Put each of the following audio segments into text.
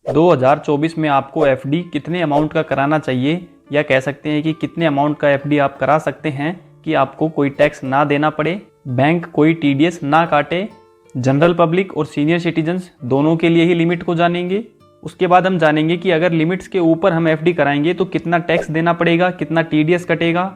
2024 में आपको एफडी कितने अमाउंट का कराना चाहिए, या कह सकते हैं कि कितने अमाउंट का एफडी आप करा सकते हैं कि आपको कोई टैक्स ना देना पड़े, बैंक कोई टीडीएस ना काटे। जनरल पब्लिक और सीनियर सिटीजन्स दोनों के लिए ही लिमिट को जानेंगे। उसके बाद हम जानेंगे कि अगर लिमिट्स के ऊपर हम एफडी कराएंगे तो कितना टैक्स देना पड़ेगा, कितना टीडीएस कटेगा।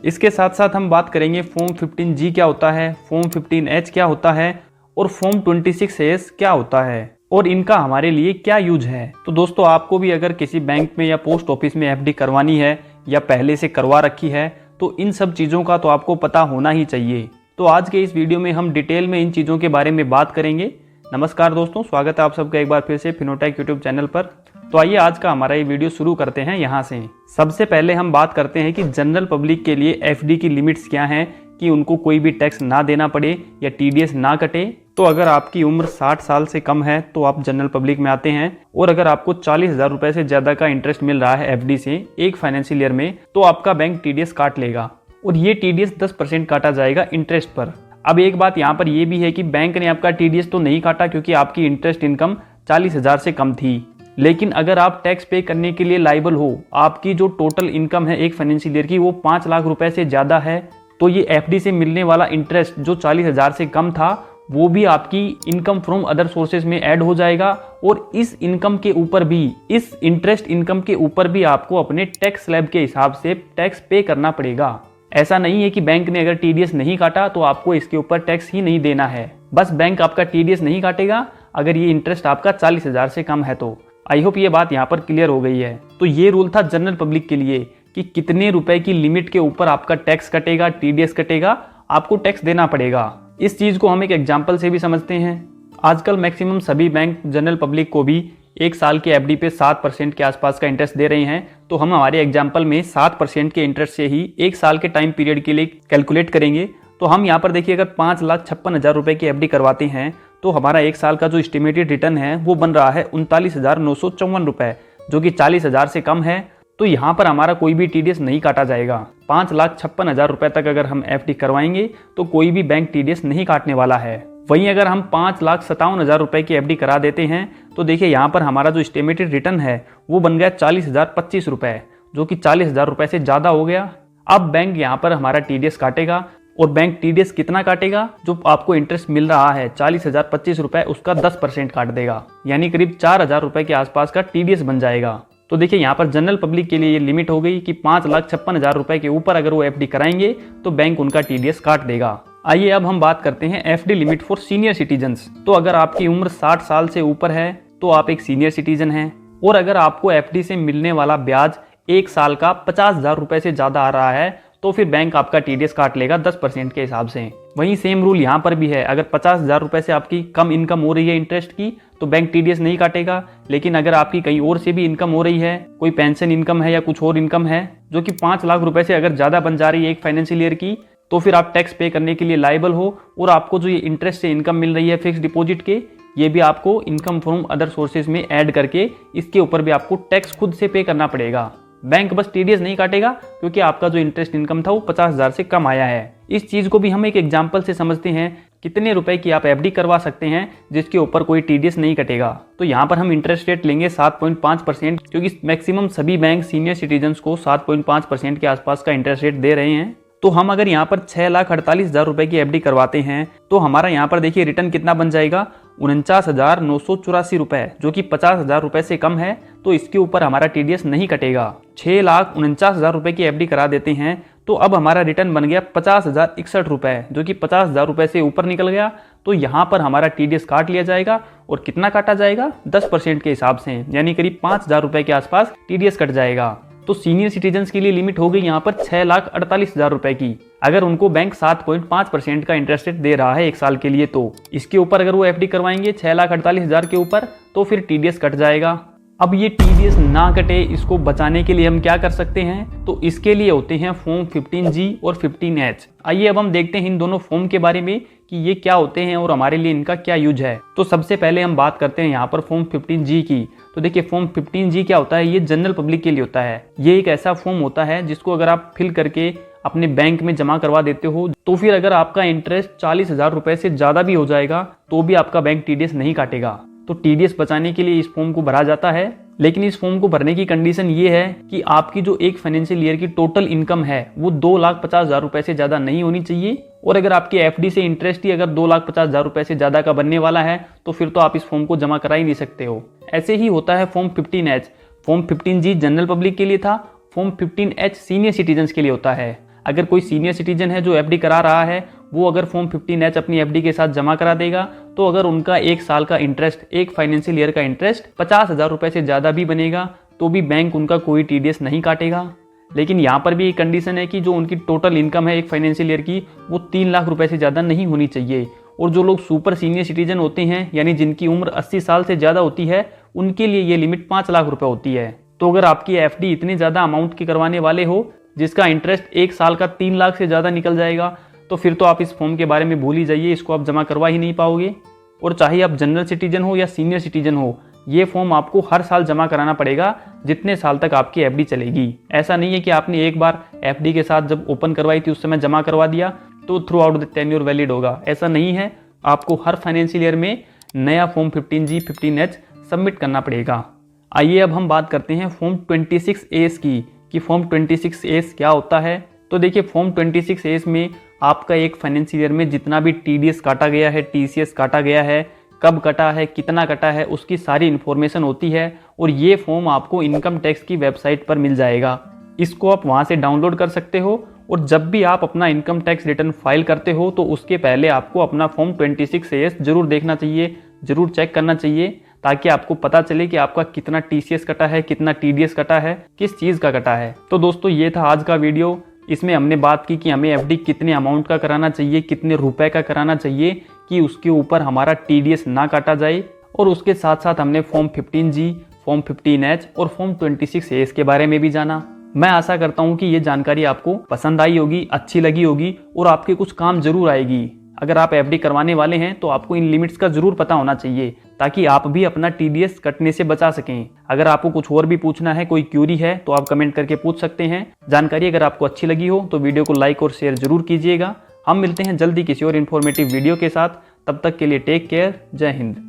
इसके साथ साथ हम बात करेंगे फॉर्म 15G क्या होता है, फॉर्म 15H क्या होता है और फॉर्म 26S क्या होता है और इनका हमारे लिए क्या यूज है। तो दोस्तों, आपको भी अगर किसी बैंक में या पोस्ट ऑफिस में एफडी करवानी है या पहले से करवा रखी है तो इन सब चीज़ों का तो आपको पता होना ही चाहिए। तो आज के इस वीडियो में हम डिटेल में इन चीज़ों के बारे में बात करेंगे। नमस्कार दोस्तों, स्वागत है आप सबका एक बार फिर से फिनोटेक यूट्यूब चैनल पर। तो आइए आज का हमारा ये वीडियो शुरू करते हैं यहाँ से। सबसे पहले हम बात करते हैं कि जनरल पब्लिक के लिए एफडी की लिमिट्स क्या हैं कि उनको कोई भी टैक्स ना देना पड़े या टीडीएस ना कटे। तो अगर आपकी उम्र 60 साल से कम है तो आप जनरल पब्लिक में आते हैं, और अगर आपको 40,000 रुपए से ज़्यादा का इंटरेस्ट मिल रहा है एफडी से एक फाइनेंशियल ईयर में, तो आपका बैंक टीडीएस काट लेगा और ये टीडीएस 10% काटा जाएगा इंटरेस्ट पर। अब एक बात यहाँ पर यह भी है कि बैंक ने आपका टीडीएस तो नहीं काटा क्योंकि आपकी इंटरेस्ट इनकम 40,000 से कम थी, लेकिन अगर आप टैक्स पे करने के लिए लायबल हो, आपकी जो टोटल इनकम है एक फाइनेंशियल ईयर की वो 5 लाख रुपए से ज़्यादा है, तो ये एफडी से मिलने वाला इंटरेस्ट जो 40,000 से कम था वो भी आपकी इनकम फ्रॉम अदर सोर्सेज में ऐड हो जाएगा। और इस इनकम के ऊपर भी, इस इंटरेस्ट इनकम के ऊपर भी आपको अपने टैक्स स्लैब के हिसाब से टैक्स पे करना पड़ेगा। ऐसा नहीं है कि बैंक ने अगर टीडीएस नहीं काटा तो आपको इसके ऊपर टैक्स ही नहीं देना है, बस बैंक आपका टीडीएस नहीं काटेगा अगर ये इंटरेस्ट आपका 40,000 से कम है तो। आई होप ये बात यहाँ पर क्लियर हो गई है। तो ये रूल था जनरल पब्लिक के लिए कि कितने रुपए की लिमिट के ऊपर आपका टैक्स कटेगा, टीडीएस कटेगा, आपको टैक्स देना पड़ेगा। इस चीज को हम एक एग्जांपल से भी समझते हैं। आजकल मैक्सिमम सभी बैंक जनरल पब्लिक को भी एक साल के एफडी पे 7% के आसपास का इंटरेस्ट दे रहे हैं। तो हम हमारे एग्जांपल में 7% के इंटरेस्ट से ही एक साल के टाइम पीरियड के लिए कैलकुलेट करेंगे। तो हम यहाँ पर देखिए, अगर 5,56,000 रुपए की एफडी करवाते हैं तो हमारा एक साल का जो एस्टिमेटेड रिटर्न है वो बन रहा है 39,954 रुपए, जो कि 40,000 से कम है। तो यहाँ पर हमारा कोई भी टीडीएस नहीं काटा जाएगा। 5,56,000 रुपए तक अगर हम एफडी करवाएंगे तो कोई भी बैंक टीडीएस नहीं काटने वाला है। वहीं अगर हम 5,57,000 रुपए की एफडी करा देते हैं तो देखिए यहाँ पर हमारा जो एस्टिमेटेड रिटर्न है वो बन गया 40,025 रुपए, जो कि 40,000 रुपए से ज़्यादा हो गया। अब बैंक यहाँ पर हमारा टीडीएस काटेगा, और बैंक टीडीएस कितना काटेगा? जो आपको इंटरेस्ट मिल रहा है 40,025 रुपए, उसका 10% काट देगा, यानी करीब 4,000 रुपए के आसपास का टीडीएस बन जाएगा। तो देखिए यहाँ पर जनरल पब्लिक के लिए ये लिमिट हो गई कि 5,56,000 रुपए के ऊपर अगर वो एफडी कराएंगे तो बैंक उनका टीडीएस काट देगा। आइए अब हम बात करते हैं FD limit for senior citizens. तो अगर आपकी उम्र 60 साल से ऊपर है तो आप एक सीनियर सिटीजन हैं, और अगर आपको एफडी से मिलने वाला ब्याज एक साल का 50,000 रुपए से ज्यादा आ रहा है तो फिर बैंक आपका टीडीएस काट लेगा 10% के हिसाब से। वहीं सेम रूल यहाँ पर भी है, अगर 50,000 रुपए से आपकी कम इनकम हो रही है इंटरेस्ट की तो बैंक टीडीएस नहीं काटेगा, लेकिन अगर आपकी कहीं और से भी इनकम हो रही है, कोई पेंशन इनकम है या कुछ और इनकम है जो कि 5 लाख रुपए से अगर ज्यादा बन जा रही है एक फाइनेंशियल ईयर की, तो फिर आप टैक्स पे करने के लिए लायबल हो। और आपको जो ये इंटरेस्ट से इनकम मिल रही है फिक्स डिपॉजिट के, ये भी आपको इनकम फ्रॉम अदर सोर्सेज में ऐड करके इसके ऊपर भी आपको टैक्स खुद से पे करना पड़ेगा। बैंक बस टीडीएस नहीं काटेगा क्योंकि आपका जो इंटरेस्ट इनकम था वो 50,000 से कम आया है। इस चीज को भी हम एक एग्जांपल से समझते हैं, कितने रुपए की आप एफडी करवा सकते हैं जिसके ऊपर कोई टीडीएस नहीं कटेगा। तो यहाँ पर हम इंटरेस्ट रेट लेंगे 7.5%, क्योंकि मैक्सिमम सभी बैंक सीनियर सिटीजन्स को 7.5% के आसपास का इंटरेस्ट रेट दे रहे हैं। तो हम अगर यहाँ पर 6,48,000 रुपए की एफडी करवाते हैं तो हमारा यहाँ पर देखिए रिटर्न कितना बन जाएगा, 49,984 रुपए, जो कि 50,000 रुपए से कम है। तो इसके ऊपर हमारा टीडीएस नहीं कटेगा। 6,49,000 रुपए की एफडी करा देते हैं तो अब हमारा रिटर्न बन गया 50,061 रुपए, जो कि 50,000 रुपए से ऊपर निकल गया। तो यहाँ पर हमारा टीडीएस काट लिया जाएगा, और कितना काटा जाएगा? 10% के हिसाब से, यानी करीब 5,000 रुपए के आसपास टीडीएस कट जाएगा। तो सीनियर सिटीजन्स के लिए लिमिट हो गई यहाँ पर 6,48,000 रुपए की, अगर उनको बैंक 7.5% का इंटरेस्ट रेट दे रहा है एक साल के लिए। तो इसके ऊपर अगर वो एफडी करवाएंगे 6,48,000 के ऊपर तो फिर टीडीएस कट जाएगा। अब ये टीडीएस ना कटे, इसको बचाने के लिए हम क्या कर सकते हैं? तो इसके लिए होते हैं फॉर्म 15G और 15H। आइए अब हम देखते हैं इन दोनों फॉर्म के बारे में कि ये क्या होते हैं और हमारे लिए इनका क्या यूज है। तो सबसे पहले हम बात करते हैं यहाँ पर फॉर्म 15G की। तो देखिए फॉर्म 15G क्या होता है? ये जनरल पब्लिक के लिए होता है। ये एक ऐसा फॉर्म होता है जिसको अगर आप फिल करके अपने बैंक में जमा करवा देते हो तो फिर अगर आपका इंटरेस्ट 40,000 रुपए से ज्यादा भी हो जाएगा तो भी आपका बैंक टीडीएस नहीं काटेगा। तो टीडीएस बचाने के लिए इस फॉर्म को भरा जाता है। लेकिन इस फॉर्म को भरने की कंडीशन ये है कि आपकी जो एक फाइनेंशियल ईयर की टोटल इनकम है वो 2,50,000 रुपए से ज्यादा नहीं होनी चाहिए। और अगर आपकी एफडी से इंटरेस्ट ही अगर 2,50,000 रुपए से ज्यादा का बनने वाला है तो फिर तो आप इस फॉर्म को जमा करा ही नहीं सकते हो। ऐसे ही होता है form 15H। Form 15G general public के लिए था, फॉर्म 15H सीनियर सिटीजन के लिए होता है। अगर कोई सीनियर सिटीजन है जो एफडी करा रहा है, वो अगर फॉर्म 15H अपनी एफडी के साथ जमा करा देगा तो अगर उनका एक साल का इंटरेस्ट, एक फाइनेंशियल ईयर का इंटरेस्ट 50,000 रुपए से ज्यादा भी बनेगा तो भी बैंक उनका कोई टीडीएस नहीं काटेगा। लेकिन यहाँ पर भी एक कंडीशन है कि जो उनकी टोटल इनकम है एक फाइनेंशियल ईयर की वो 3 लाख रुपए से ज्यादा नहीं होनी चाहिए। और जो लोग सुपर सीनियर सिटीजन होते हैं, यानी जिनकी उम्र 80 साल से ज्यादा होती है, उनके लिए ये लिमिट 5 लाख रुपए होती है। तो अगर आपकी एफडी इतने ज्यादा अमाउंट की करवाने वाले हो जिसका इंटरेस्ट एक साल का 3 लाख से ज्यादा निकल जाएगा तो फिर तो आप इस फॉर्म के बारे में भूल ही जाइए, इसको आप जमा करवा ही नहीं पाओगे। और चाहे आप जनरल सिटीजन हो या सीनियर सिटीजन हो, ये फॉर्म आपको हर साल जमा कराना पड़ेगा जितने साल तक आपकी एफडी चलेगी। ऐसा नहीं है कि आपने एक बार एफडी के साथ जब ओपन करवाई थी उस समय जमा करवा दिया तो through out the tenure valid होगा, ऐसा नहीं है। आपको हर फाइनेंशियल ईयर में नया फॉर्म 15G 15H सबमिट करना पड़ेगा। आइए अब हम बात करते हैं फॉर्म 26A की कि फॉर्म 26A क्या होता है। तो देखिए फॉर्म 26A में आपका एक फाइनेंशियल ईयर में जितना भी टीडीएस काटा गया है, टीसीएस काटा गया है, कब कटा है, कितना कटा है, उसकी सारी इन्फॉर्मेशन होती है। और ये फॉर्म आपको इनकम टैक्स की वेबसाइट पर मिल जाएगा। इसको आप वहाँ से डाउनलोड कर सकते हो। और जब भी आप अपना इनकम टैक्स रिटर्न फाइल करते हो तो उसके पहले आपको अपना फॉर्म 26A जरूर देखना चाहिए, जरूर चेक करना चाहिए, ताकि आपको पता चले कि आपका कितना टीसीएस कटा है, कितना टीडीएस कटा है, किस चीज़ का कटा है। तो दोस्तों ये था आज का वीडियो। इसमें हमने बात की कि हमें एफडी कितने अमाउंट का कराना चाहिए, कितने रुपए का कराना चाहिए कि उसके ऊपर हमारा टीडीएस ना काटा जाए। और उसके साथ साथ हमने फॉर्म 15G, फॉर्म 15H और फॉर्म 26A के बारे में भी जाना। मैं आशा करता हूँ कि ये जानकारी आपको पसंद आई होगी, अच्छी लगी होगी और आपके कुछ काम जरूर आएगी। अगर आप एफडी करवाने वाले हैं तो आपको इन लिमिट्स का जरूर पता होना चाहिए ताकि आप भी अपना टीडीएस कटने से बचा सकें। अगर आपको कुछ और भी पूछना है, कोई क्यूरी है तो आप कमेंट करके पूछ सकते हैं। जानकारी अगर आपको अच्छी लगी हो तो वीडियो को लाइक और शेयर जरूर कीजिएगा। हम मिलते हैं जल्दी किसी और इन्फॉर्मेटिव वीडियो के साथ। तब तक के लिए टेक केयर। जय हिंद।